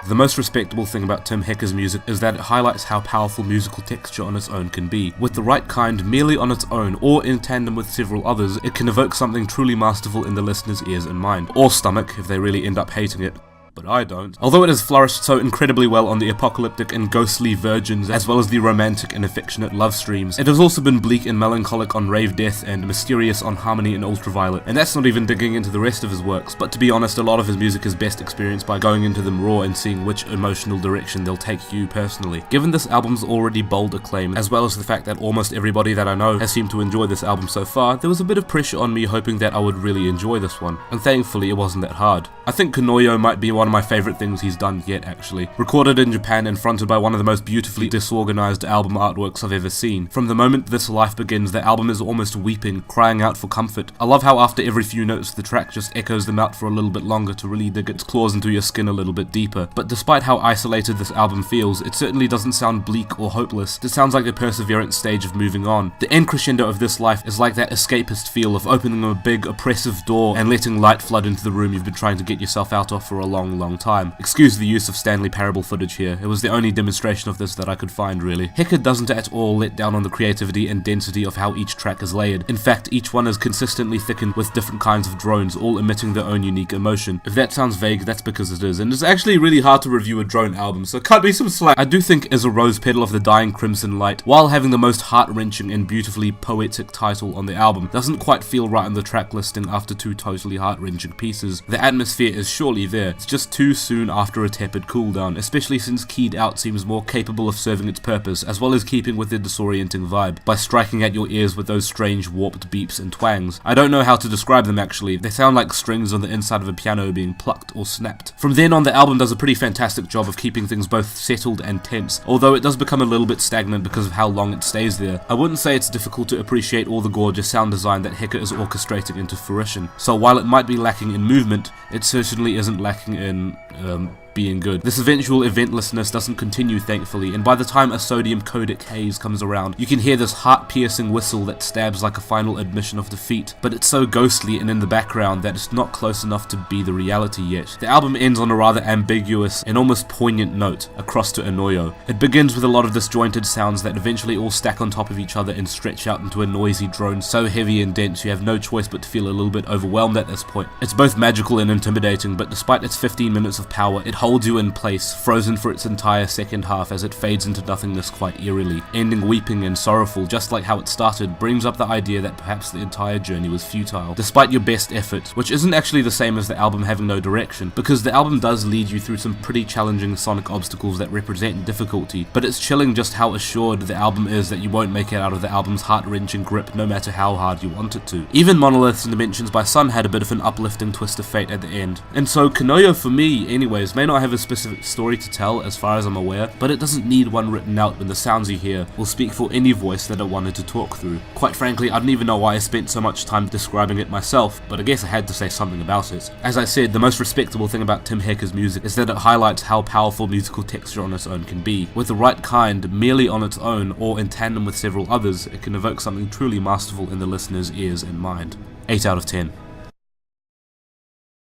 The most respectable thing about Tim Hecker's music is that it highlights how powerful musical texture on its own can be. With the right kind, merely on its own, or in tandem with several others, it can evoke something truly masterful in the listener's ears and mind, or stomach if they really end up hating it. But I don't. Although it has flourished so incredibly well on the apocalyptic and ghostly Virgins, as well as the romantic and affectionate Love streams, it has also been bleak and melancholic on Rave Death and mysterious on Harmony and Ultraviolet, and that's not even digging into the rest of his works. But to be honest, a lot of his music is best experienced by going into them raw and seeing which emotional direction they'll take you personally. Given this album's already bold acclaim, as well as the fact that almost everybody that I know has seemed to enjoy this album so far, there was a bit of pressure on me hoping that I would really enjoy this one, and thankfully it wasn't that hard. I think Konoyo might be one of my favourite things he's done yet, actually. Recorded in Japan and fronted by one of the most beautifully disorganized album artworks I've ever seen. From the moment this life begins, the album is almost weeping, crying out for comfort. I love how after every few notes the track just echoes them out for a little bit longer to really dig its claws into your skin a little bit deeper. But despite how isolated this album feels, it certainly doesn't sound bleak or hopeless. It sounds like a perseverant stage of moving on. The end crescendo of this life is like that escapist feel of opening a big oppressive door and letting light flood into the room you've been trying to get yourself out of for a long time. Excuse the use of Stanley Parable footage here, it was the only demonstration of this that I could find really. Hecker doesn't at all let down on the creativity and density of how each track is layered. In fact, each one is consistently thickened with different kinds of drones, all emitting their own unique emotion. If that sounds vague, that's because it is, and it's actually really hard to review a drone album, so cut me some slack. I do think Is a Rose Petal of the Dying Crimson Light, while having the most heart-wrenching and beautifully poetic title on the album, doesn't quite feel right on the track listing after two totally heart-wrenching pieces. The atmosphere is surely there, it's just too soon after a tepid cooldown, especially since Keyed Out seems more capable of serving its purpose, as well as keeping with the disorienting vibe, by striking at your ears with those strange warped beeps and twangs. I don't know how to describe them actually, they sound like strings on the inside of a piano being plucked or snapped. From then on, the album does a pretty fantastic job of keeping things both settled and tense, although it does become a little bit stagnant because of how long it stays there. I wouldn't say it's difficult to appreciate all the gorgeous sound design that Hecker is orchestrating into fruition, so while it might be lacking in movement, it certainly isn't lacking in, being good. This eventual eventlessness doesn't continue, thankfully, and by the time a sodium Codec Haze comes around, you can hear this heart-piercing whistle that stabs like a final admission of defeat, but it's so ghostly and in the background that it's not close enough to be the reality yet. The album ends on a rather ambiguous and almost poignant note, across to Anoyo. It begins with a lot of disjointed sounds that eventually all stack on top of each other and stretch out into a noisy drone so heavy and dense you have no choice but to feel a little bit overwhelmed at this point. It's both magical and intimidating, but despite its 15 minutes of power, it holds you in place, frozen for its entire second half as it fades into nothingness quite eerily, ending weeping and sorrowful just like how it started, brings up the idea that perhaps the entire journey was futile, despite your best efforts, which isn't actually the same as the album having no direction, because the album does lead you through some pretty challenging sonic obstacles that represent difficulty, but it's chilling just how assured the album is that you won't make it out of the album's heart-wrenching grip no matter how hard you want it to. Even Monoliths and Dimensions by Sun had a bit of an uplifting twist of fate at the end, and so Konoyo for me anyways may not have a specific story to tell as far as I'm aware, but it doesn't need one written out when the sounds you hear will speak for any voice that I wanted to talk through. Quite frankly, I don't even know why I spent so much time describing it myself, but I guess I had to say something about it. As I said, the most respectable thing about Tim Hecker's music is that it highlights how powerful musical texture on its own can be. With the right kind, merely on its own, or in tandem with several others, it can evoke something truly masterful in the listener's ears and mind. 8 out of 10.